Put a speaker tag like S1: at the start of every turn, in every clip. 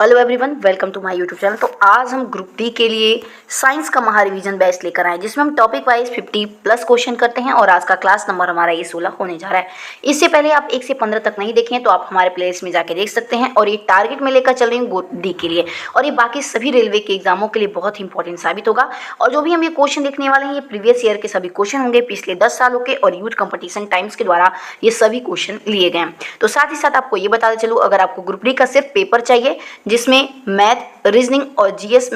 S1: Hello everyone, welcome to my YouTube channel. तो आज हम ग्रुप डी के लिए साइंस का महा रिवीजन बैच लेकर आए, जिसमें हम टॉपिक वाइज 50 प्लस क्वेश्चन करते हैं और आज का क्लास नंबर हमारा ये 16 होने जा रहा है। इससे पहले आप 1 से 15 तक नहीं देखे हैं तो आप हमारे प्लेलिस्ट में जाके देख सकते हैं। और ये टारगेट में लेकर चल रही हूँ ग्रुप डी के लिए, और ये बाकी सभी रेलवे के एग्जामों के लिए बहुत इंपॉर्टेंट साबित होगा। और जो भी हम ये क्वेश्चन देखने वाले हैं, ये प्रीवियस ईयर के सभी क्वेश्चन होंगे, पिछले 10 सालों के और यूथ कंपटीशन टाइम्स के द्वारा ये सभी क्वेश्चन लिए गए हैं। तो साथ ही साथ आपको ये बताते चलूँ, अगर आपको ग्रुप डी का सिर्फ पेपर चाहिए जिसमें मैथ, रीजनिंग और जीएस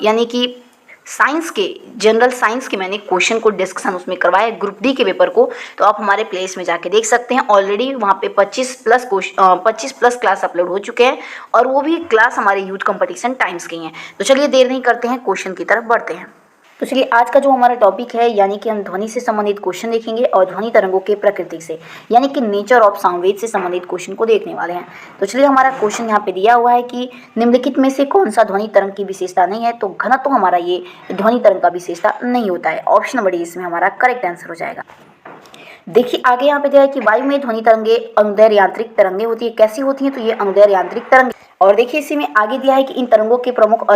S1: यानी कि साइंस के, जनरल साइंस के मैंने क्वेश्चन को डिस्कशन उसमें करवाया है ग्रुप डी के पेपर को, तो आप हमारे प्लेलिस्ट में जाके देख सकते हैं। ऑलरेडी वहाँ पे 25 प्लस क्लास अपलोड हो चुके हैं, और वो भी क्लास हमारे यूथ कंपटीशन टाइम्स के हैं। तो चलिए देर नहीं करते हैं, क्वेश्चन की तरफ बढ़ते हैं। तो चलिए आज का जो हमारा टॉपिक है, यानी कि हम ध्वनि से संबंधित क्वेश्चन देखेंगे और ध्वनि तरंगों के प्रकृति से, यानी कि नेचर ऑफ साउंड वेव से संबंधित क्वेश्चन को देखने वाले हैं। तो चलिए हमारा क्वेश्चन यहाँ पे दिया हुआ है कि निम्नलिखित में से कौन सा ध्वनि तरंग की विशेषता नहीं है। तो घनत्व तो हमारा ये ध्वनि तरंग का विशेषता नहीं होता है। ऑप्शन नंबर डी इसमें हमारा करेक्ट आंसर हो जाएगा। देखिए आगे यहाँ पे दिया है कि वायु में ध्वनि तरंगे अनुदैर्ध्य यांत्रिक तरंगे होती है। कैसी होती हैं? तो ये अनुदैर्ध्य यांत्रिक तरंगे। और देखिए इसी में आगे दिया है कि इन तरंगों के प्रमुख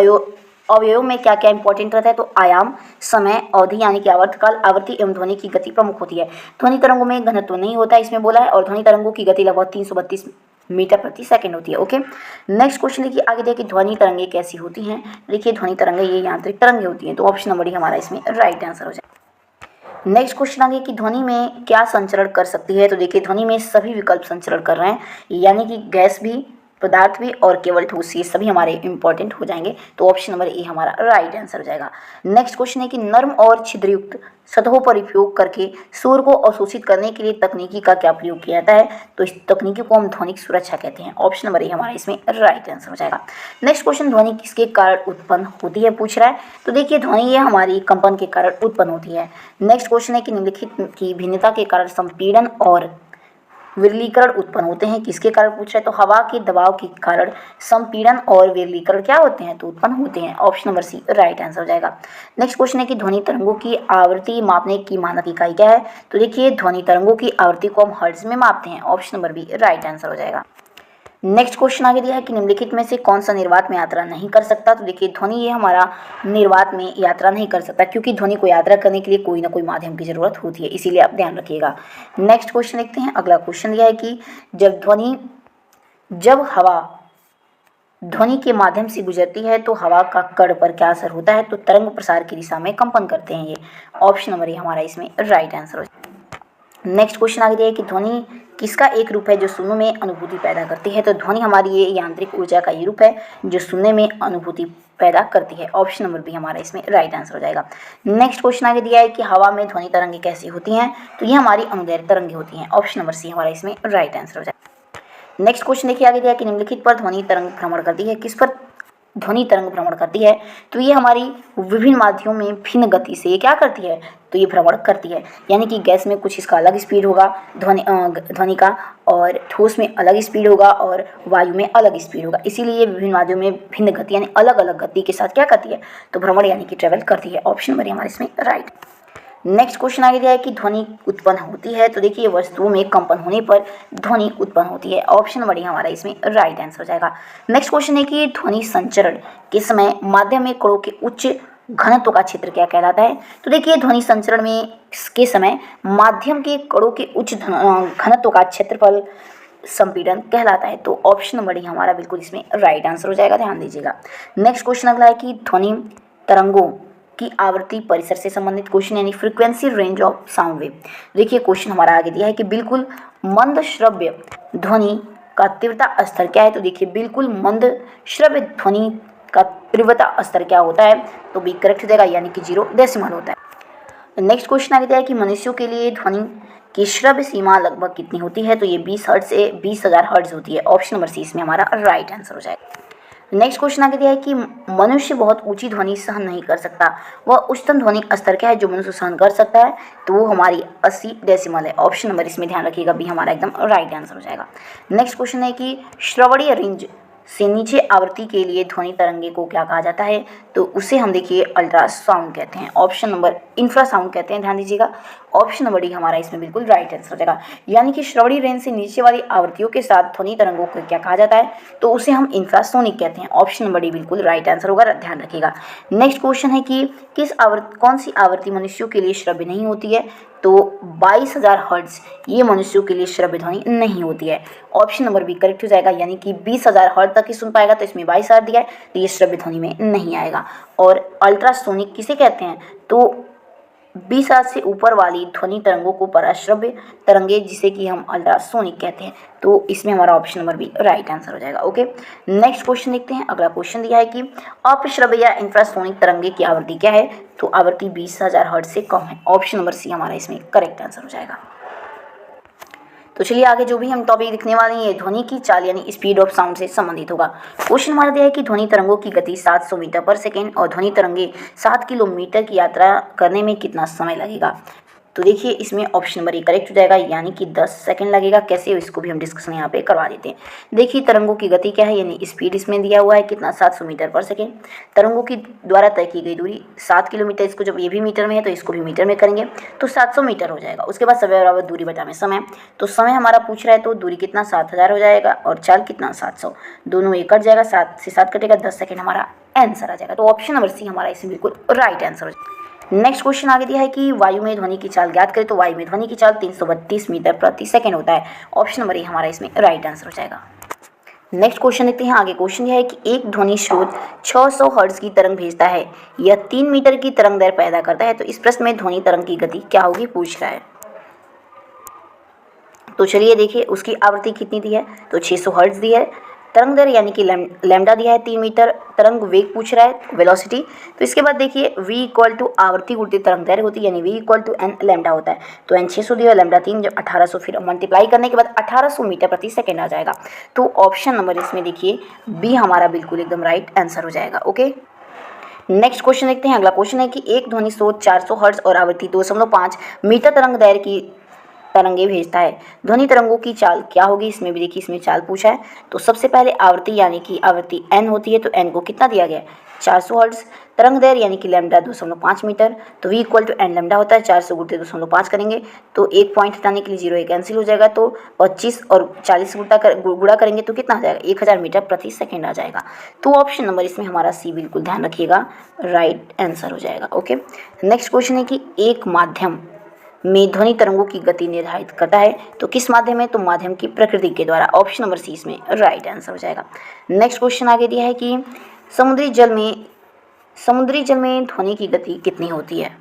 S1: अवयव में क्या क्या इंपॉर्टेंट रहता है। तो आयाम, समय, अवधि यानी कि आवर्तकाल, आवृत्ति एवं ध्वनि की गति प्रमुख होती है। ध्वनि तरंगों में घनत्व नहीं होता है इसमें बोला है, और ध्वनि तरंगों की गति लगभग 332 मीटर प्रति सेकंड होती है। ओके, नेक्स्ट क्वेश्चन देखिए आगे देखिए ध्वनि तरंगे कैसी होती हैं। देखिए ध्वनि तरंगे ये यांत्रिक तरंगे होती हैं। तो ऑप्शन नंबर डी हमारा इसमें राइट आंसर हो जाए। नेक्स्ट क्वेश्चन आगे कि ध्वनि में क्या संचरण कर सकती है। तो देखिए ध्वनि में सभी विकल्प संचरण कर रहे हैं, यानी कि गैस भी, पदार्थ भी और केवल ठोस, ये सभी हमारे इंपॉर्टेंट हो जाएंगे। तो ऑप्शन नंबर ए हमारा राइट आंसर हो जाएगा। नेक्स्ट क्वेश्चन है कि नर्म और छिद्रयुक्त सतहों पर उपयोग करके शोर को अवशोषित करने के लिए तकनीकी का क्या प्रयोग किया जाता है। तो इस तकनीकी को हम ध्वनिक सुरक्षा कहते हैं। ऑप्शन नंबर ए हमारा इसमें राइट आंसर हो जाएगा। नेक्स्ट क्वेश्चन, ध्वनि किसके कारण उत्पन्न होती है पूछ रहा है। तो देखिए ध्वनि ये हमारी कंपन के कारण उत्पन्न होती है। नेक्स्ट क्वेश्चन है कि निम्नलिखित की भिन्नता के कारण संपीड़न और विरलीकरण उत्पन्न होते हैं। किसके कारण पूछ रहे हैं? तो हवा के दबाव के कारण संपीड़न और विरलीकरण क्या होते हैं? तो उत्पन्न होते हैं। Option number C right answer हो जाएगा। नेक्स्ट क्वेश्चन है कि ध्वनि तरंगों की आवृत्ति मापने की मानक इकाई क्या है। तो देखिए ध्वनि तरंगों की आवृत्ति को हम हर्ट्ज में मापते हैं। Option number B right answer हो जाएगा। नेक्स्ट क्वेश्चन आगे दिया है कि निम्नलिखित में से कौन सा निर्वात में यात्रा नहीं कर सकता। तो देखिए ध्वनि ये हमारा निर्वात में यात्रा नहीं कर सकता, क्योंकि ध्वनि को यात्रा करने के लिए कोई ना कोई माध्यम की जरूरत होती है, इसीलिए आप ध्यान रखिएगा। नेक्स्ट क्वेश्चन देखते हैं। अगला क्वेश्चन दिया है कि जब हवा ध्वनि के माध्यम से गुजरती है तो हवा का कण पर क्या असर होता है। तो तरंग प्रसार की दिशा में कंपन करते हैं ये। ऑप्शन नंबर ए हमारा इसमें राइट आंसर हो जाएगा। नेक्स्ट क्वेश्चन आगे दिया है कि ध्वनि किसका एक रूप है जो सुनने में अनुभूति पैदा करती है। तो ध्वनि हमारी ये यांत्रिक ऊर्जा का ये रूप है जो सुनने में अनुभूति पैदा करती है। ऑप्शन नंबर बी हमारा इसमें राइट आंसर हो जाएगा। नेक्स्ट क्वेश्चन आगे दिया है कि हवा में ध्वनि तरंगे कैसी होती हैं। तो ये हमारी अनुदैर्ध्य तरंगे होती हैं। ऑप्शन नंबर सी हमारा इसमें राइट आंसर हो जाएगा। नेक्स्ट क्वेश्चन देखिए आगे दिया है कि निम्नलिखित पर ध्वनि तरंग भ्रमण करती है। किस पर ध्वनि तरंग भ्रमण करती है। तो ये हमारी विभिन्न माध्यमों में भिन्न गति से ये क्या करती है, तो ये भ्रमण करती है। यानी कि गैस में कुछ इसका अलग स्पीड होगा ध्वनि का, और ठोस में अलग स्पीड होगा, और वायु में अलग स्पीड होगा। इसीलिए ये विभिन्न माध्यमों में भिन्न गति यानी अलग अलग गति के साथ क्या करती है, तो भ्रमण यानी कि ट्रेवल करती है। ऑप्शन नंबर हमारे इसमें राइट। नेक्स्ट क्वेश्चन आगे दिया है कि ध्वनि उत्पन्न होती है। तो देखिए वस्तुओं में कंपन होने पर ध्वनि उत्पन्न होती है। ऑप्शन नंबर हमारा इसमें राइट आंसर हो जाएगा। नेक्स्ट क्वेश्चन है कि ध्वनि संचरण के समय माध्यम में कणों के उच्च घनत्व का क्षेत्र क्या कहलाता है। तो देखिए ध्वनि संचरण में के समय माध्यम के कणों के उच्च घनत्व का क्षेत्रफल संपीड़न कहलाता है। तो ऑप्शन नंबर हमारा बिल्कुल इसमें राइट आंसर हो जाएगा, ध्यान दीजिएगा। नेक्स्ट क्वेश्चन अगला है कि ध्वनि तरंगों की आवृत्ति परिसर से संबंधित क्वेश्चन, यानी frequency range of sound wave. देखिए क्वेश्चन हमारा आगे दिया है कि बिल्कुल मंद श्रव्य ध्वनि का तीव्रता स्तर क्या है। तो देखिए बिल्कुल मंद श्रव्य ध्वनि का तीव्रता स्तर क्या होता है, तो बी करेक्ट हो जाएगा, यानी कि 0 डेसिमल होता है। नेक्स्ट क्वेश्चन आगे दिया है कि मनुष्यों के लिए ध्वनि की श्रव्य सीमा लगभग कितनी होती है। तो ये 20 हर्ट्ज से 20,000 हर्ट्ज होती है। ऑप्शन नंबर सी इसमें हमारा राइट आंसर हो जाएगा। नेक्स्ट क्वेश्चन आगे दिया है कि मनुष्य बहुत ऊंची ध्वनि सहन नहीं कर सकता, वह उच्चतम ध्वनि स्तर क्या है जो मनुष्य सहन कर सकता है। तो वो हमारी 80 डेसिमल है। ऑप्शन नंबर इसमें ध्यान रखिएगा, बी हमारा एकदम राइट आंसर हो जाएगा। नेक्स्ट क्वेश्चन है कि श्रवणीय रेंज से नीचे आवृत्ति के लिए ध्वनि तरंगे को क्या कहा जाता है? तो उसे हम देखिए अल्ट्रासाउंड कहते हैं। ऑप्शन नंबर इंफ्रासाउंड कहते हैं, ध्यान दीजिएगा। ऑप्शन नंबर डी हमारा इसमें बिल्कुल राइट आंसर हो जाएगा। यानी कि श्रवणी रेंज से नीचे वाली आवृत्तियों के साथ ध्वनि तरंगों को क्या कहा जाता है? तो उसे हम इंफ्रासोनिक कहते हैं। ऑप्शन नंबर डी बिल्कुल राइट आंसर होगा, ध्यान रखिएगा। नेक्स्ट क्वेश्चन है कि कौन सी आवृत्ति मनुष्यों के लिए श्रव्य नहीं होती है? तो 22,000 हर्ट्ज ये मनुष्यों के लिए श्रव्य ध्वनि नहीं होती है। ऑप्शन नंबर बी करेक्ट हो जाएगा, यानी कि 20,000 हर्ट्ज तक ही सुन पाएगा, तो इसमें 22,000 दिया है, तो ये श्रव्य ध्वनि में नहीं आएगा। और अल्ट्रासोनिक किसे कहते हैं? तो 20,000 से ऊपर वाली ध्वनि तरंगों को पराश्रव्य तरंगे, जिसे कि हम अल्ट्रासोनिक कहते हैं। तो इसमें हमारा option number B right answer हो जाएगा। ओके, नेक्स्ट क्वेश्चन देखते हैं। अगला क्वेश्चन दिया है कि अपश्रव्य या इंफ्रासोनिक तरंगे की आवृत्ति क्या है? तो आवृत्ति 20,000 हर्ट्ज से कम है। ऑप्शन नंबर सी हमारा इसमें करेक्ट आंसर हो जाएगा। तो चलिए आगे जो भी हम टॉपिक लिखने वाले हैं, ये ध्वनि की चाल यानी स्पीड ऑफ साउंड से संबंधित होगा। क्वेश्चन हमारा दिया है कि ध्वनि तरंगों की गति 700 मीटर पर सेकेंड और ध्वनि तरंगे 7 किलोमीटर की यात्रा करने में कितना समय लगेगा? तो देखिए इसमें ऑप्शन नंबर ए करेक्ट हो जाएगा, यानी कि 10 सेकंड लगेगा। कैसे, इसको भी हम डिस्कशन यहाँ पे करवा देते हैं। देखिए तरंगों की गति क्या है, यानी स्पीड इसमें दिया हुआ है कितना, 700 मीटर पर सेकेंड। तरंगों की द्वारा तय की गई दूरी 7 किलोमीटर, इसको जब ये भी मीटर में है तो इसको भी मीटर में करेंगे तो 700 मीटर हो जाएगा। उसके बाद समय बराबर दूरी बटा में समय, तो समय हमारा पूछ रहा है तो दूरी कितना 7,000 हो जाएगा और चाल कितना 700, दोनों ये कट जाएगा, 7 से 7 कटेगा, 10 सेकेंड हमारा आंसर आ जाएगा। तो ऑप्शन नंबर सी हमारा इसमें बिल्कुल राइट आंसर हो जाएगा। नेक्स्ट क्वेश्चन आगे दिया है कि वायु में ध्वनि की चाल ज्ञात करें। तो वायु में ध्वनि की चाल 332 मीटर प्रति सेकंड होता है। ऑप्शन नंबर ए हमारा इसमें राइट आंसर हो जाएगा। नेक्स्ट क्वेश्चन देखते हैं। आगे क्वेश्चन यह है कि एक ध्वनि स्रोत 600 हर्ट्ज की तरंग भेजता है, यह 3 मीटर की तरंग दैर्ध्य पैदा करता है, तो इस प्रश्न में ध्वनि तरंग की गति क्या होगी पूछ रहा है। तो चलिए देखिए उसकी आवृत्ति कितनी दी है, तो 600 हर्ट्ज दी है। तरंग दैर्ध्य यानी कि लैम्डा दिया है 3 मीटर। तरंग वेग पूछ रहा है, वेलोसिटी। तो इसके बाद देखिए v इक्वल टू आवृत्ति गुणित तरंग दैर्ध्य होती है, यानी v equal to n lambda होता है। तो n 600 दिया, लैम्डा 3, जब 1800 फिर मल्टीप्लाई करने के बाद 1800 मीटर प्रति सेकेंड आ जाएगा। तो ऑप्शन नंबर इसमें देखिए बी हमारा बिल्कुल एकदम राइट आंसर हो जाएगा। ओके, नेक्स्ट क्वेश्चन देखते हैं। अगला क्वेश्चन है कि एक ध्वनि स्रोत 400 हर्ट्ज और आवृत्ति 2.5 मीटर तरंग दैर्ध्य की तरंगे भेजता है, ध्वनि तरंगों की चाल क्या होगी? इसमें भी देखिए इसमें चाल पूछा है। तो सबसे पहले आवृत्ति यानी कि आवृत्ति n होती है, तो n को कितना दिया गया है 400 हर्ट्ज। तरंग दैर्ध्य यानी कि लैम्डा 2.5 मीटर, तो v equal to n lambda होता है। 400 गुणित 2.5 करेंगे तो एक पॉइंट हटाने के लिए 0 एक कैंसिल हो जाएगा, तो 25 और 40 गुणा करेंगे तो कितना आ जाएगा 1000 मीटर प्रति सेकेंड आ जाएगा। तो ऑप्शन नंबर इसमें हमारा सी बिल्कुल ध्यान रखिएगा राइट आंसर हो जाएगा। ओके, नेक्स्ट क्वेश्चन है कि एक माध्यम में ध्वनि तरंगों की गति निर्धारित करता है, तो किस माध्यम में? तो माध्यम की प्रकृति के द्वारा। ऑप्शन नंबर सी इसमें राइट आंसर हो जाएगा। नेक्स्ट क्वेश्चन आगे दिया है कि समुद्री जल में ध्वनि की गति कितनी होती है?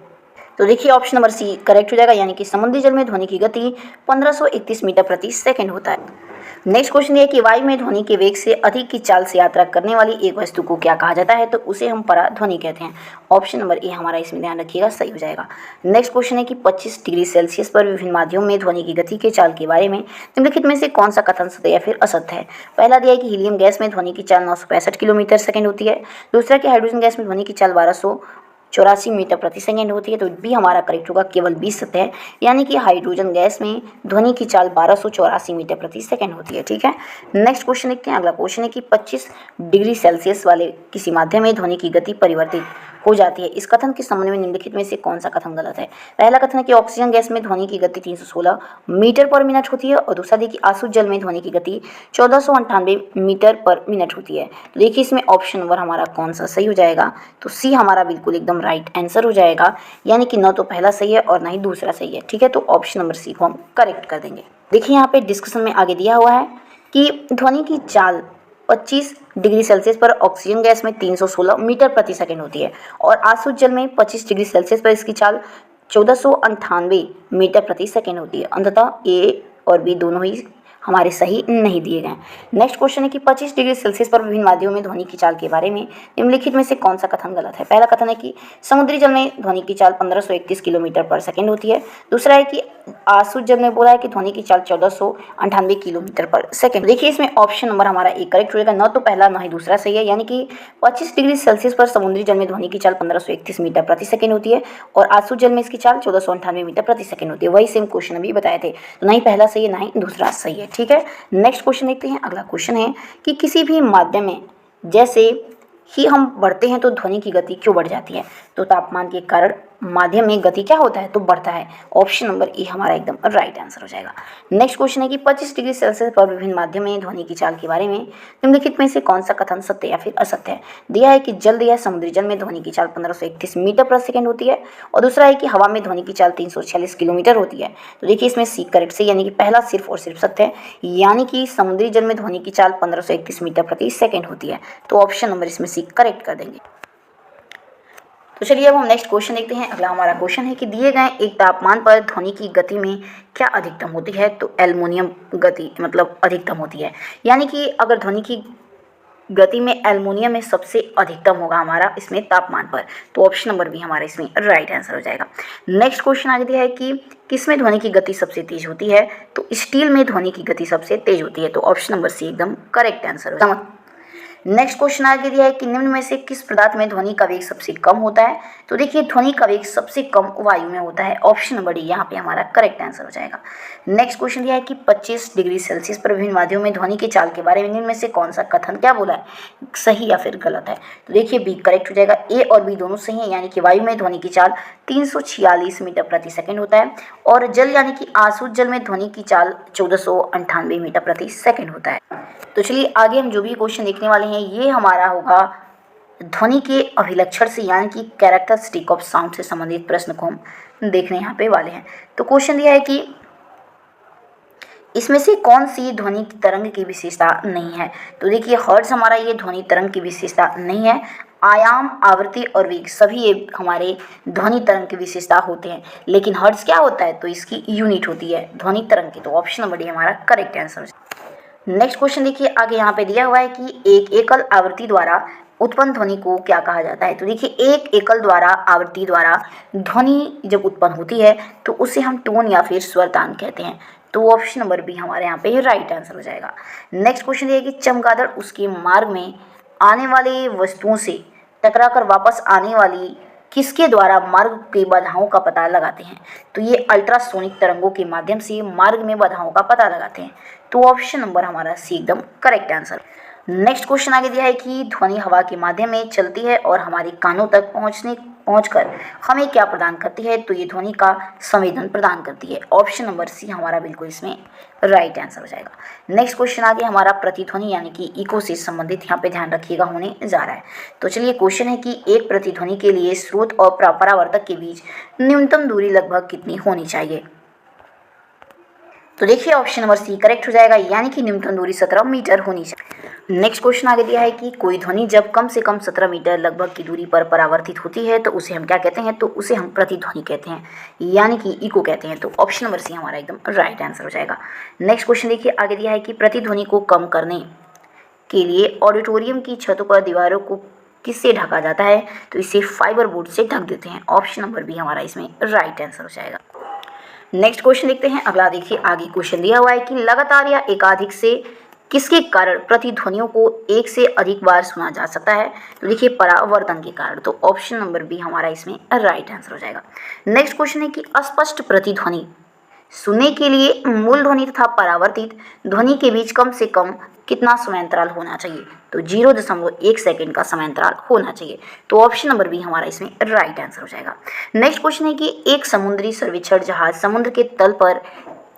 S1: तो देखिए ऑप्शन नंबर सी करेक्ट हो जाएगा, यानी कि समुद्री जल में ध्वनि की गति 1531 मीटर प्रति सेकंड होता है। नेक्स्ट क्वेश्चन ये कि वायु में ध्वनि के वेग से अधिक की चाल से यात्रा करने वाली एक वस्तु को क्या कहा जाता है? तो उसे हम पराध्वनि कहते हैं। ऑप्शन नंबर ए हमारा इसमें ध्यान रखिएगा सही हो जाएगा। नेक्स्ट क्वेश्चन है कि 25 डिग्री सेल्सियस पर विभिन्न माध्यमों में ध्वनि की गति के चाल के बारे में निम्नलिखित में से कौन सा कथन सत्य या फिर असत्य है? पहला दिया है कि हीलियम गैस में ध्वनि की चाल 965 किलोमीटर सेकेंड होती है। दूसरा कि हाइड्रोजन गैस में ध्वनि की चाल 1284 मीटर प्रति सेकेंड होती है, तो बी हमारा करेक्ट होगा, केवल 20 सत्य है, यानी कि हाइड्रोजन गैस में ध्वनि की चाल 1284 मीटर प्रति सेकेंड होती है। ठीक है, नेक्स्ट क्वेश्चन देखते हैं। अगला क्वेश्चन है कि 25 डिग्री सेल्सियस वाले किसी माध्यम में ध्वनि की गति परिवर्तित हो जाती है, इस कथन के संबंध में निम्नलिखित में से कौन सा कथन गलत है? पहला कथन है कि ऑक्सीजन गैस में ध्वनि की गति 316 मीटर पर मिनट होती है, और दूसरा देखिए आसुत जल में ध्वनि की गति 1498 मीटर पर मिनट होती है। तो देखिए इसमें ऑप्शन नंबर हमारा कौन सा सही हो जाएगा? तो सी हमारा बिल्कुल एकदम राइट आंसर हो जाएगा, यानी कि न तो पहला सही है और न ही दूसरा सही है। ठीक है, तो ऑप्शन नंबर सी को हम करेक्ट कर देंगे। देखिए यहाँ पे डिस्कशन में आगे दिया हुआ है कि ध्वनि की चाल 25 डिग्री सेल्सियस पर ऑक्सीजन गैस में 316 मीटर प्रति सेकंड होती है, और आसुत जल में 25 डिग्री सेल्सियस पर इसकी चाल 1498 मीटर प्रति सेकंड होती है। अंततः ए और बी दोनों ही हमारे सही नहीं दिए गए। नेक्स्ट क्वेश्चन है कि 25 डिग्री सेल्सियस पर विभिन्न माध्यमों में ध्वनि की चाल के बारे में निम्नलिखित में से कौन सा कथन गलत है? पहला कथन है कि समुद्री जल में ध्वनि की चाल 1531 किलोमीटर पर सेकंड होती है। दूसरा है कि आसुत जल में बोला है कि ध्वनि की चाल 1498 किलोमीटर पर सेकंड। देखिए इसमें ऑप्शन नंबर हमारा एक करेक्ट होगा, न तो पहला न ही दूसरा सही है, यानी कि 25 डिग्री सेल्सियस पर समुद्री जल में ध्वनि की चाल 1531 मीटर प्रति सेकंड होती है, और आसुत जल में इसकी चाल 1498 मीटर प्रति सेकंड होती है। वही सेम क्वेश्चन अभी बताए थे, तो नहीं पहला सही है ना ही दूसरा सही है। ठीक है। नेक्स्ट क्वेश्चन देखते हैं। अगला क्वेश्चन है कि किसी भी माध्यम में जैसे ही हम बढ़ते हैं तो ध्वनि की गति क्यों बढ़ जाती है? तो तापमान के कारण माध्यम में गति क्या होता है? तो बढ़ता है। ऑप्शन नंबर ए हमारा एकदम राइट आंसर हो जाएगा। नेक्स्ट क्वेश्चन है कि 25 डिग्री सेल्सियस पर विभिन्न माध्यम में ध्वनि की चाल के बारे में निम्नलिखित में से कौन सा कथन सत्य या फिर असत्य है? दिया है कि जल या समुद्री जल में ध्वनि की चाल 1531 मीटर प्रति सेकंड होती है और दूसरा है कि हवा में ध्वनि की चाल 346 किलोमीटर होती है। तो देखिए इसमें सी करेक्ट से, यानी कि पहला सिर्फ और सिर्फ सत्य है, यानी कि समुद्री जल में ध्वनि की चाल 1531 मीटर प्रति सेकंड होती है। तो ऑप्शन नंबर इसमें सी करेक्ट कर देंगे। तो चलिए अब हम नेक्स्ट क्वेश्चन देखते हैं। अगला हमारा क्वेश्चन है कि दिए गए एक तापमान पर ध्वनि की गति में क्या अधिकतम होती है? तो एल्युमिनियम गति मतलब अधिकतम होती है, यानी कि अगर ध्वनि की गति में एल्युमिनियम में सबसे अधिकतम होगा हमारा इसमें तापमान पर। तो ऑप्शन नंबर भी हमारा इसमें राइट आंसर हो जाएगा। नेक्स्ट क्वेश्चन आगे दिया है कि किसमें ध्वनि की गति सबसे तेज होती है? तो स्टील में ध्वनि की गति सबसे तेज होती है। तो ऑप्शन नंबर सी एकदम करेक्ट आंसर हो जाएगा। नेक्स्ट क्वेश्चन आगे दिया है कि निम्न में से किस पदार्थ में ध्वनि का वेग सबसे कम होता है? तो देखिए ध्वनि का वेग सबसे कम वायु में होता है। ऑप्शन नंबर डी यहाँ पे हमारा करेक्ट आंसर हो जाएगा। नेक्स्ट क्वेश्चन दिया है कि 25 डिग्री सेल्सियस पर विभिन्न माध्यमों में ध्वनि की चाल के बारे में निम्न में से कौन सा कथन क्या बोला है, सही या फिर गलत है? तो देखिए बी करेक्ट हो जाएगा। ए और बी दोनों सही है, यानी कि वायु में ध्वनि की चाल 346 मीटर प्रति सेकंड होता है और जल यानी कि आसुत जल में ध्वनि की चाल 1498 मीटर प्रति सेकंड होता है। तो चलिए आगे हम जो भी क्वेश्चन देखने वाले हैं ये हमारा होगा ध्वनि के अभिलक्षण से, यानी कि कैरेक्टरिस्टिक ऑफ साउंड से संबंधित प्रश्न को हम देखने यहाँ पे वाले हैं। तो क्वेश्चन दिया है कि इसमें से कौन सी ध्वनि तरंग की विशेषता नहीं है? तो देखिए हर्ट्ज हमारा ये ध्वनि तरंग की विशेषता नहीं है। आयाम, आवृत्ति और वेग सभी ये हमारे ध्वनि तरंग की विशेषता होते हैं, लेकिन हर्ट्ज क्या होता है? तो इसकी यूनिट होती है ध्वनि तरंग की। तो ऑप्शन नंबर डी हमारा करेक्ट आंसर। नेक्स्ट क्वेश्चन देखिए आगे यहाँ पे दिया हुआ है कि एक एकल आवृत्ति द्वारा उत्पन्न ध्वनि को क्या कहा जाता है? तो देखिए एक एकल द्वारा आवृत्ति द्वारा ध्वनि जब उत्पन्न होती है तो उसे हम टोन या फिर स्वरतान कहते हैं। तो ऑप्शन नंबर बी हमारे यहाँ पे राइट आंसर हो जाएगा। नेक्स्ट क्वेश्चन ये है कि चमगादड़ उसके मार्ग में आने वाली वस्तुओं से टकराकर वापस आने वाली किसके द्वारा मार्ग की बाधाओं का पता लगाते हैं? तो ये अल्ट्रासोनिक तरंगों के माध्यम से मार्ग में बाधाओं का पता लगाते हैं। तो ऑप्शन नंबर हमारा सी एकदम करेक्ट आंसर। नेक्स्ट क्वेश्चन आगे दिया है कि ध्वनि हवा के माध्यम में चलती है और हमारे कानों तक पहुंचकर हमें क्या प्रदान करती है? तो ये ध्वनि का संवेदन प्रदान करती है। ऑप्शन नंबर सी हमारा बिल्कुल इसमें राइट आंसर हो जाएगा। नेक्स्ट क्वेश्चन आगे हमारा प्रतिध्वनि यानी कि इको से संबंधित यहाँ पे ध्यान रखिएगा होने जा रहा है। तो चलिए क्वेश्चन है कि एक प्रतिध्वनि के लिए स्रोत और परावर्तक के बीच न्यूनतम दूरी लगभग कितनी होनी चाहिए? तो देखिए ऑप्शन नंबर सी करेक्ट हो जाएगा, यानी कि न्यूनतम दूरी 17 मीटर होनी चाहिए। नेक्स्ट क्वेश्चन आगे दिया है कि कोई ध्वनि जब कम से कम 17 मीटर लगभग की दूरी पर परावर्तित होती है तो उसे हम क्या कहते हैं? तो उसे हम प्रतिध्वनि कहते हैं, यानी कि इको कहते हैं। तो ऑप्शन नंबर सी हमारा एकदम राइट आंसर हो जाएगा। नेक्स्ट क्वेश्चन देखिए आगे दिया है कि प्रतिध्वनि को कम करने के लिए ऑडिटोरियम की छतों पर दीवारों को किससे ढका जाता है? तो इसे फाइबर बोर्ड से ढक देते हैं। ऑप्शन नंबर बी हमारा इसमें राइट आंसर हो जाएगा। नेक्स्ट क्वेश्चन देखते हैं। अगला देखिए आगे क्वेश्चन दिया हुआ है कि लगातार या एकाधिक से किसके कारण प्रतिध्वनियों को एक से अधिक बार सुना जा सकता है? तो देखिए परावर्तन के कारण। तो ऑप्शन नंबर बी हमारा इसमें राइट आंसर हो जाएगा। नेक्स्ट क्वेश्चन है कि अस्पष्ट प्रतिध्वनि सुनने के लिए मूल ध्वनि तथा परावर्तित ध्वनि के बीच कम से कम कितना समयांतराल होना चाहिए? तो 0.1 सेकेंड का समयांतराल होना चाहिए। तो ऑप्शन नंबर बी हमारा इसमें राइट आंसर हो जाएगा। नेक्स्ट क्वेश्चन है कि एक समुद्री सर्वेक्षण जहाज समुद्र के तल पर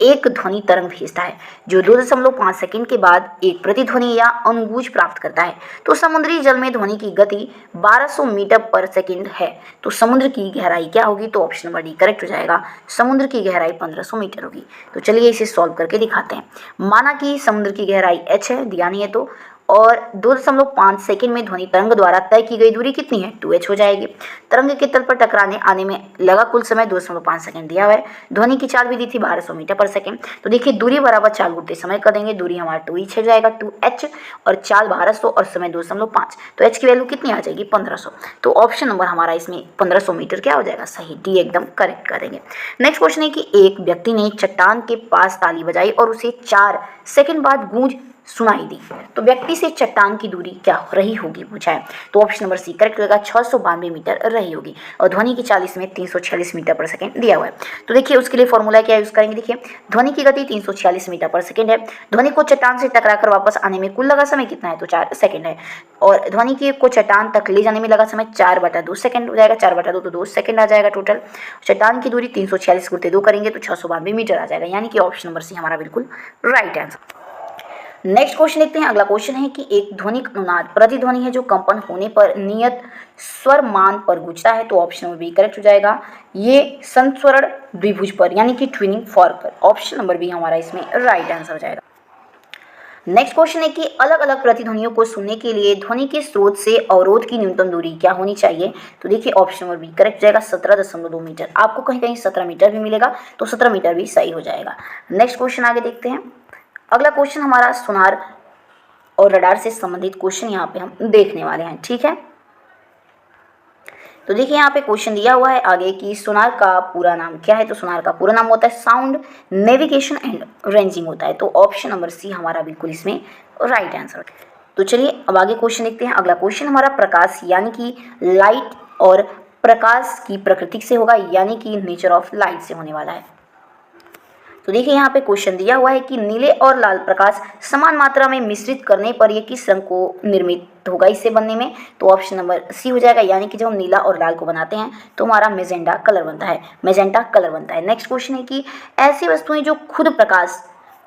S1: एक ध्वनि तरंग भेजता है जो 2.5 सेकंड के बाद एक प्रतिध्वनि या अनुगूंज प्राप्त करता है। तो समुद्री जल में ध्वनि की गति 1200 मीटर पर सेकंड है। तो समुद्र की गहराई क्या होगी? तो ऑप्शन नंबर डी करेक्ट हो जाएगा। समुद्र की गहराई 1500 मीटर होगी। तो चलिए इसे सॉल्व करके दिखाते हैं। माना कि समुद्र की गहराई h है, दिया नहीं है तो, और 2.5 सेकंड में ध्वनि तरंग द्वारा तय की गई दूरी कितनी है? 2h हो जाएगी। तरंग के तल पर टकराने आने में लगा कुल समय 2.5 सेकंड दिया हुआ है। ध्वनि की चाल भी दी थी 1200 मीटर पर सेकंड। तो देखिए दूरी बराबर चाल गुणते समय कर देंगे। दूरी हमारा 2h हो जाएगा, 2h, और चाल 1200 और समय 2.5। तो h की वैल्यू कितनी आ जाएगी? 1500। तो ऑप्शन नंबर हमारा इसमें 1500 मीटर क्या हो जाएगा? सही, डी एकदम करेक्ट कर देंगे। नेक्स्ट क्वेश्चन है कि एक व्यक्ति ने चट्टान के पास ताली बजाई और उसे 4 सेकंड बाद गूंज सुनाई दी। तो व्यक्ति से चट्टान की दूरी क्या रही होगी पूछा है। तो ऑप्शन नंबर सी करेक्ट होगा, 692 मीटर रही होगी। और ध्वनि की 40 में 346 मीटर पर सेकेंड दिया हुआ है। तो देखिए उसके लिए फॉर्मूला क्या यूज़ करेंगे। देखिए ध्वनि की गति 346 मीटर पर सेकेंड है। ध्वनि को चट्टान से टकराकर वापस आने में कुल लगा समय कितना है, तो 4 सेकेंड है। और ध्वनि की को चट्टान तक ले जाने में लगा समय 4/2 सेकेंड हो जाएगा। 4/2 तो 2 सेकेंड आ जाएगा टोटल। चट्टान की दूरी 346 × 2 करेंगे तो 692 मीटर आ जाएगा, यानी कि ऑप्शन नंबर सी हमारा बिल्कुल राइट आंसर। नेक्स्ट क्वेश्चन देखते हैं। अगला क्वेश्चन है कि एक ध्वनिक अनुनाद प्रतिध्वनि है जो कंपन होने पर नियत स्वर मान पर गूंजता है। तो ऑप्शन नंबर बी करेक्ट हो जाएगा। ये संस्वरण द्विभुज पर यानी कि ट्विनिंग फॉर्क पर। ऑप्शन नंबर बी हमारा इसमें राइट आंसर हो जाएगा। नेक्स्ट क्वेश्चन है कि अलग अलग प्रतिध्वनियों को सुनने के लिए ध्वनि के स्रोत से अवरोध की न्यूनतम दूरी क्या होनी चाहिए। तो देखिए ऑप्शन नंबर बी करेक्ट जाएगा, 17.2 मीटर। आपको कहीं कहीं 17 मीटर भी मिलेगा, तो 17 मीटर भी सही हो जाएगा। नेक्स्ट क्वेश्चन आगे देखते हैं। अगला क्वेश्चन हमारा सोनार और रडार से संबंधित क्वेश्चन यहाँ पे हम देखने वाले हैं, ठीक है। तो देखिए यहाँ पे क्वेश्चन दिया हुआ है आगे कि सोनार का पूरा नाम क्या है। तो सोनार का पूरा नाम होता है साउंड नेविगेशन एंड रेंजिंग होता है। तो ऑप्शन नंबर सी हमारा बिल्कुल इसमें राइट आंसर। तो चलिए अब आगे क्वेश्चन देखते हैं। अगला क्वेश्चन हमारा प्रकाश यानी कि लाइट और प्रकाश की प्रकृति से होगा, यानी कि नेचर ऑफ लाइट से होने वाला है। तो देखिए यहाँ पे क्वेश्चन दिया हुआ है कि नीले और लाल प्रकाश समान मात्रा में मिश्रित करने पर ये किस रंग को निर्मित होगा इससे बनने में। तो ऑप्शन नंबर सी हो जाएगा, यानी कि जब हम नीला और लाल को बनाते हैं तो हमारा मेजेंटा कलर बनता है, मेजेंटा कलर बनता है। नेक्स्ट क्वेश्चन है कि ऐसी वस्तुएं जो खुद प्रकाश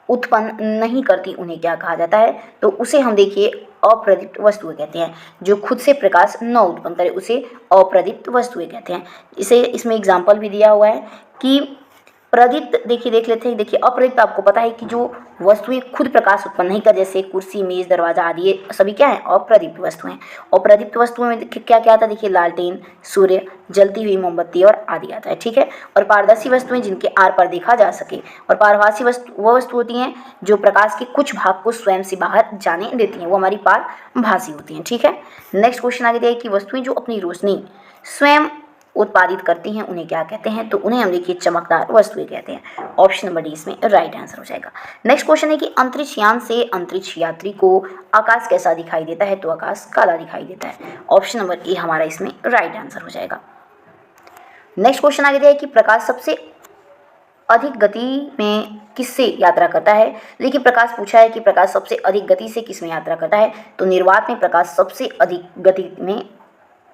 S1: उत्पन्न नहीं करती उन्हें क्या कहा जाता है। तो उसे हम देखिए अप्रदीप्त वस्तुएं कहते हैं। जो खुद से प्रकाश न उत्पन्न करे उसे अप्रदीप्त वस्तुएं कहते हैं। इसे इसमें एग्जाम्पल भी दिया हुआ है कि प्रदीप्त देखिए देख लेते हैं। देखिए अप्रदीप्त आपको पता है कि जो वस्तुएं खुद प्रकाश उत्पन्न नहीं कर, जैसे कुर्सी मेज दरवाजा आदि, ये सभी क्या है अप्रदीप्त वस्तुएं। अप्रदीप्त वस्तुओं में क्या क्या आता है, देखिए लालटेन, सूर्य, जलती हुई मोमबत्ती और आदि आता है, ठीक है। और पारदर्शी वस्तुएं जिनके आर पार देखा जा सके। और पारभासी वस्तु वो वस्तु होती हैं जो प्रकाश के कुछ भाग को स्वयं से बाहर जाने देती हैं, वो हमारी पारभासी होती हैं, ठीक है। नेक्स्ट क्वेश्चन आगे दिया है कि वस्तुएं जो अपनी रोशनी स्वयं उत्पादित करती हैं उन्हें क्या कहते हैं। तो उन्हें हम देखिए चमकदार वस्तुएं कहते हैं। ऑप्शन नंबर डी इसमें राइट आंसर हो जाएगा। नेक्स्ट क्वेश्चन है कि अंतरिक्ष यान से अंतरिक्ष यात्री को आकाश कैसा दिखाई देता है। तो आकाश काला दिखाई देता है। ऑप्शन नंबर ए हमारा इसमें राइट आंसर हो जाएगा। नेक्स्ट क्वेश्चन आगे दिया है कि प्रकाश सबसे अधिक गति में किससे यात्रा करता है। देखिए प्रकाश पूछा है कि प्रकाश सबसे अधिक गति से किस में यात्रा करता है। तो निर्वात में प्रकाश सबसे अधिक गति में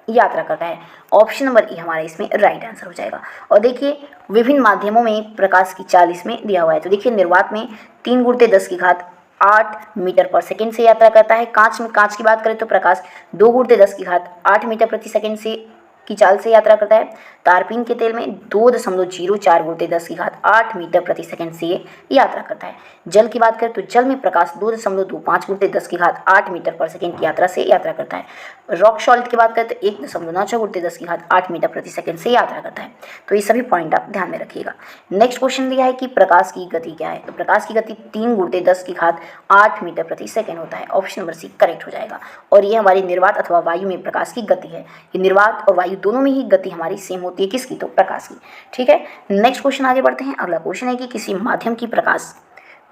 S1: यात्रा करता है। ऑप्शन नंबर ए हमारा इसमें राइट आंसर हो जाएगा। और देखिए विभिन्न माध्यमों में प्रकाश की चाल इसमें दिया हुआ है। तो देखिए निर्वात में 3 × 10⁸ मीटर पर सेकेंड से यात्रा करता है। कांच की बात करें तो प्रकाश 2 × 10⁸ मीटर प्रति सेकेंड से की चाल से यात्रा करता है। तारपीन के तेल में 2.04 × 10⁸ मीटर प्रति सेकेंड से यात्रा करता है। जल की बात करें तो जल में प्रकाश 2.25 × 10⁸ मीटर पर सेकेंड की यात्रा से यात्रा करता है। रॉक सॉल्ट की बात करें तो 1.96 × 10⁸ मीटर प्रति सेकेंड से यात्रा करता है। तो ये सभी पॉइंट आप ध्यान में रखिएगा। नेक्स्ट क्वेश्चन दिया है कि प्रकाश की गति क्या है। तो प्रकाश की गति 3 × 10⁸ मीटर प्रति सेकेंड होता है। ऑप्शन नंबर सी करेक्ट हो जाएगा। और ये हमारी निर्वात अथवा वायु में प्रकाश की गति है। ये निर्वात और वायु दोनों में ही गति हमारी सेम होती है, किसकी, तो प्रकाश की, ठीक है। नेक्स्ट क्वेश्चन आगे बढ़ते हैं। अगला क्वेश्चन है कि किसी माध्यम की प्रकाश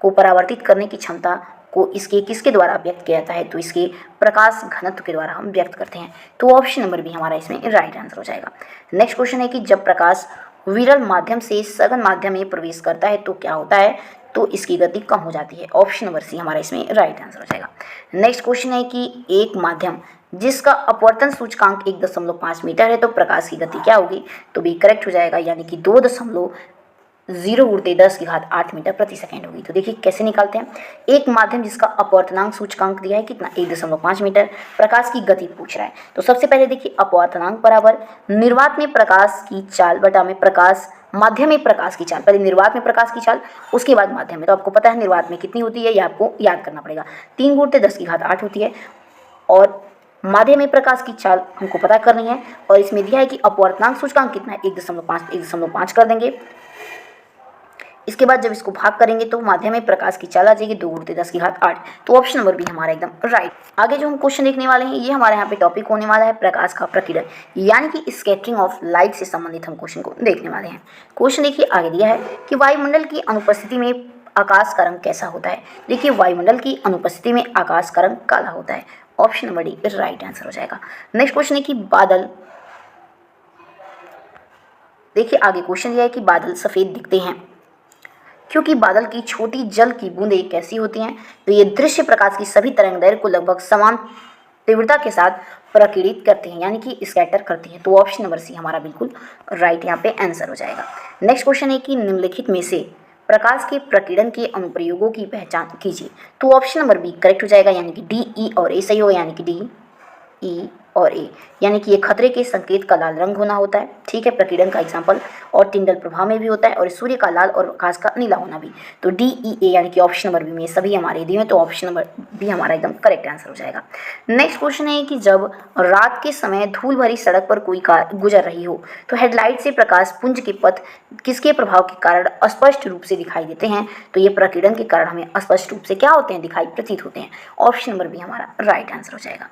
S1: को परावर्तित करने की क्षमता को इसके किसके द्वारा व्यक्त किया जाता है। तो इसके प्रकाश घनत्व के द्वारा हम व्यक्त करते हैं। तो ऑप्शन नंबर बी हमारा इसमें राइट आंसर हो जाएगा। नेक्स्ट क्वेश्चन है कि जब प्रकाश विरल माध्यम से सघन माध्यम में प्रवेश करता है तो क्या होता है। तो इसकी गति कम हो जाती है। ऑप्शन नंबर सी हमारा इसमें राइट आंसर हो जाएगा। नेक्स्ट क्वेश्चन है कि एक माध्यम जिसका अपवर्तन सूचकांक 1.5 मीटर है तो प्रकाश की गति क्या होगी। तो बी करेक्ट हो जाएगा, यानी कि 2.0 × 10⁸ मीटर प्रति सेकेंड होगी। तो देखिए कैसे निकालते हैं। एक माध्यम जिसका अपवर्तनांक सूचकांक दिया है कितना, 1.5 मीटर, प्रकाश की गति पूछ रहा है। तो सबसे पहले देखिए अपवर्तनांक बराबर निर्वात में प्रकाश की चाल बटा में प्रकाश माध्यम में प्रकाश की चाल। पहले निर्वात में प्रकाश की चाल, उसके बाद माध्यम में। तो आपको पता है निर्वात में कितनी होती है, ये आपको याद करना पड़ेगा, 3 × 10⁸ होती है। और माध्यम में प्रकाश की चाल हमको पता करनी है। और इसमें दिया है कि अपवर्तनांक सूचकांक कितना है, 1.5 कर देंगे। इसके बाद जब इसको भाग करेंगे तो माध्यम में प्रकाश की चाल आ जाएगी 2 × 10⁸। तो ऑप्शन नंबर बी हमारा एकदम राइट। आगे जो हम क्वेश्चन देखने वाले हैं ये हमारे यहाँ पे टॉपिक होने वाला है प्रकाश का प्रकीर्णन, यानी कि स्कैटरिंग ऑफ लाइट से संबंधित हम क्वेश्चन को देखने वाले हैं। क्वेश्चन देखिए आगे दिया है कि वायुमंडल की अनुपस्थिति में आकाश का रंग कैसा होता है? देखिए वायुमंडल की अनुपस्थिति में आकाश का रंग काला होता है। Option number D right answer हो जाएगा। नेक्स्ट क्वेश्चन है कि बादल, देखिए आगे क्वेश्चन यह है कि बादल सफेद दिखते हैं क्योंकि बादल की छोटी जल की बूंदें कैसी होती हैं? तो ये दृश्य प्रकाश की सभी तरंगदैर्घ्य को लगभग समान तीव्रता के साथ प्रकीर्णित करते हैं, यानी कि स्कैटर करते हैं। तो ऑप्शन नंबर सी हमारा बिल्कुल राइट यहाँ पे आंसर हो जाएगा। नेक्स्ट क्वेश्चन है कि निम्नलिखित में से प्रकाश के प्रकीर्णन के अनुप्रयोगों की पहचान कीजिए। तो ऑप्शन नंबर बी करेक्ट हो जाएगा, यानी कि डी, ई और ए सही होगा, यानी कि डी, ई और ए, यानी कि ये खतरे के संकेत का लाल रंग होना होता है। ठीक है, प्रकीर्णन का एग्जाम्पल और टिंडल प्रभाव में भी होता है, और सूर्य का लाल और आकाश का नीला होना भी। तो डी, ई, ए यानी कि ऑप्शन नंबर बी में सभी हमारे दिए हैं, तो ऑप्शन नंबर बी हमारा एकदम करेक्ट आंसर हो जाएगा। नेक्स्ट क्वेश्चन है कि जब रात के समय धूल भरी सड़क पर कोई कार गुजर रही हो तो हेडलाइट से प्रकाश पुंज के पथ किसके प्रभाव के कारण अस्पष्ट रूप से दिखाई देते हैं? तो ये प्रकीर्णन के कारण हमें अस्पष्ट रूप से क्या होते हैं, दिखाई प्रतीत होते हैं। ऑप्शन नंबर बी हमारा राइट आंसर हो जाएगा।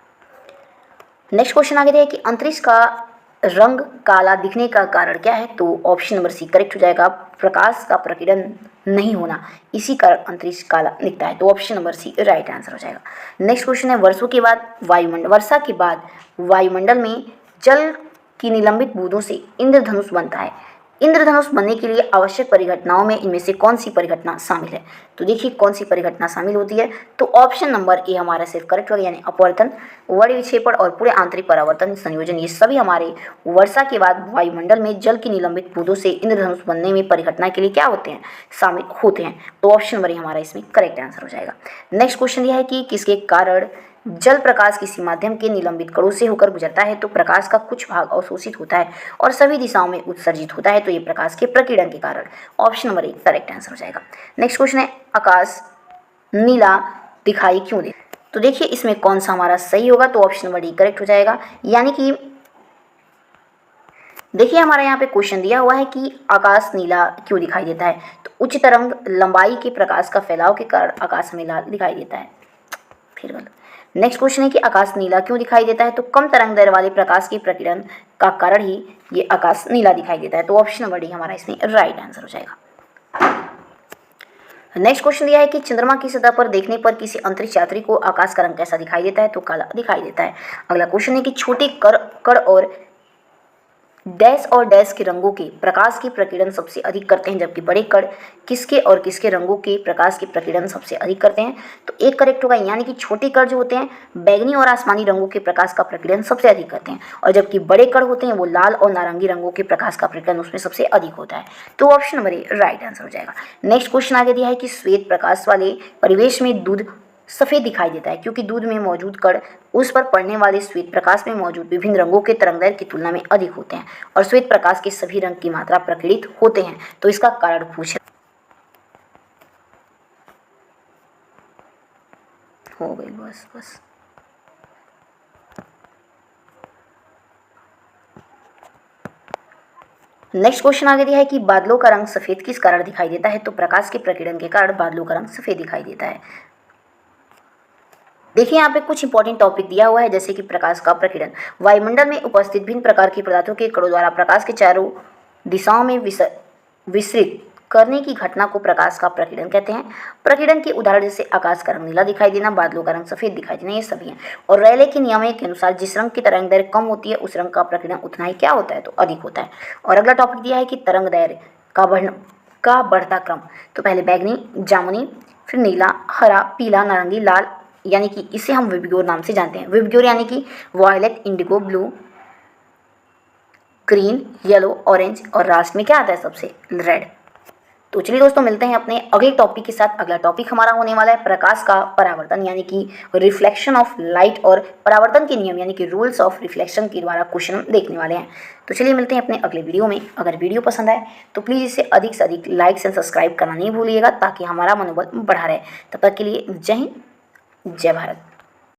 S1: नेक्स्ट क्वेश्चन आगे है कि अंतरिक्ष का रंग काला दिखने का कारण क्या है? तो ऑप्शन नंबर सी करेक्ट हो जाएगा, प्रकाश का प्रकीर्णन नहीं होना, इसी कारण अंतरिक्ष काला दिखता है। तो option number C right answer हो जाएगा। नेक्स्ट क्वेश्चन है वर्षा के बाद वायुमंडल में जल की निलंबित बूंदों से इंद्रधनुष बनता है। इंद्रधनुष बनने के लिए आवश्यक परिघटनाओं में इनमें से कौन सी परिघटना शामिल है? तो देखिए कौन सी परिघटना शामिल होती है, तो ऑप्शन नंबर ए हमारा सिर्फ करेक्ट होगा, यानी अपवर्तन, वर्ण विक्षेपण और पूरे आंतरिक परावर्तन संयोजन, ये सभी हमारे वर्षा के बाद वायुमंडल में जल की निलंबित बूंदों से इंद्रधनुष बनने में परिघटना के लिए क्या होते हैं, शामिल होते हैं। तो ऑप्शन नंबर ए हमारा इसमें करेक्ट आंसर हो जाएगा। नेक्स्ट क्वेश्चन यह है कि किसके कारण जल प्रकाश किसी माध्यम के निलंबित कणों से होकर गुजरता है? तो प्रकाश का कुछ भाग अवशोषित होता है और सभी दिशाओं में उत्सर्जित होता है, तो ये प्रकाश के प्रकीर्णन के कारण। Option number A correct answer हो जाएगा। नेक्स्ट क्वेश्चन है आकाश नीला दिखाई क्यों दे? तो देखिए इसमें कौन सा हमारा सही होगा, तो ऑप्शन नंबर डी करेक्ट हो जाएगा, यानी कि देखिए हमारा यहाँ पे क्वेश्चन दिया हुआ है कि आकाश नीला क्यों दिखाई देता है? तो उच्च तरंग लंबाई के प्रकाश का फैलाव के कारण आकाश में लाल दिखाई देता है। फिर गलत। नेक्स्ट क्वेश्चन है कि आकाश नीला क्यों दिखाई देता है? तो कम तरंग दैर्घ्य वाले प्रकाश के प्रकीर्णन का कारण ही ये आकाश नीला दिखाई देता है। तो ऑप्शन नंबर डी हमारा इसमें राइट आंसर हो जाएगा। नेक्स्ट क्वेश्चन दिया है कि चंद्रमा की सतह पर देखने पर किसी अंतरिक्ष यात्री को आकाश का रंग कैसा दिखाई देता है? तो काला दिखाई देता है। अगला क्वेश्चन है कि छोटे कण और डैश और डैश के रंगों के प्रकाश की प्रकीर्णन सबसे अधिक करते हैं, जबकि बड़े कण किसके और किसके रंगों के प्रकाश की प्रकीर्णन सबसे अधिक करते हैं? तो एक करेक्ट होगा, यानी कि छोटे कण जो होते हैं बैगनी और आसमानी रंगों के प्रकाश का प्रकीर्णन सबसे अधिक करते हैं, और जबकि बड़े कण होते हैं वो लाल और नारंगी रंगों के प्रकाश का प्रकीर्णन उसमें सबसे अधिक होता है। तो option number A right answer हो जाएगा। नेक्स्ट क्वेश्चन आगे दिया है कि श्वेत प्रकाश वाले परिवेश में दूध सफ़ेद दिखाई देता है क्योंकि दूध में मौजूद कण उस पर पड़ने वाले श्वेत प्रकाश में मौजूद विभिन्न रंगों के तरंगदैर्घ्य की तुलना में अधिक होते हैं, और श्वेत प्रकाश के सभी रंग की मात्रा प्रकीर्णित होते हैं। तो इसका कारण पूछे हो गई बस। नेक्स्ट क्वेश्चन आगे दिया है कि बादलों का रंग सफ़ेद किस कारण दिखाई देता है? तो प्रकाश के प्रकीर्णन के कारण बादलों का रंग सफ़ेद दिखाई देता है। देखिए यहाँ पे कुछ इंपॉर्टेंट टॉपिक दिया हुआ है, जैसे कि प्रकाश का प्रकीर्णन। वायुमंडल में उपस्थित भिन्न प्रकार के पदार्थों के कणों द्वारा प्रकाश के चारों दिशाओं में विसरित करने की घटना को प्रकाश का प्रकीर्णन कहते हैं। प्रकीर्णन के उदाहरण जैसे आकाश का रंग नीला दिखाई देना, बादलों का रंग सफ़ेद दिखाई देना, ये सभी हैं। और रेले के नियम के अनुसार जिस रंग की तरंगदैर्घ्य कम होती है उस रंग का प्रकीर्णन उतना ही क्या होता है, तो अधिक होता है। और अगला टॉपिक दिया है कि तरंगदैर्घ्य का बढ़ता क्रम। तो पहले बैगनी, जामुनी, फिर नीला, हरा, पीला, नारंगी, लाल, यानी कि इसे हम विबग्योर नाम से जानते हैं। विबग्योर यानी कि violet, indigo, blue, green, yellow, orange, और लास्ट में क्या आता है सबसे, रेड। तो चलिए दोस्तों मिलते हैं अपने अगले टॉपिक के साथ। अगला टॉपिक हमारा होने वाला है प्रकाश का परावर्तन, यानी कि रिफ्लेक्शन ऑफ लाइट, और परावर्तन के नियम यानी कि रूल्स ऑफ रिफ्लेक्शन के द्वारा क्वेश्चन देखने वाले हैं। तो चलिए मिलते हैं अपने अगले वीडियो में। अगर वीडियो पसंद आए तो प्लीज़ इसे अधिक से अधिक लाइक एंड सब्सक्राइब करना नहीं भूलिएगा, ताकि हमारा मनोबल बढ़ा रहे। तब तक के लिए जय हिंद, जय भारत।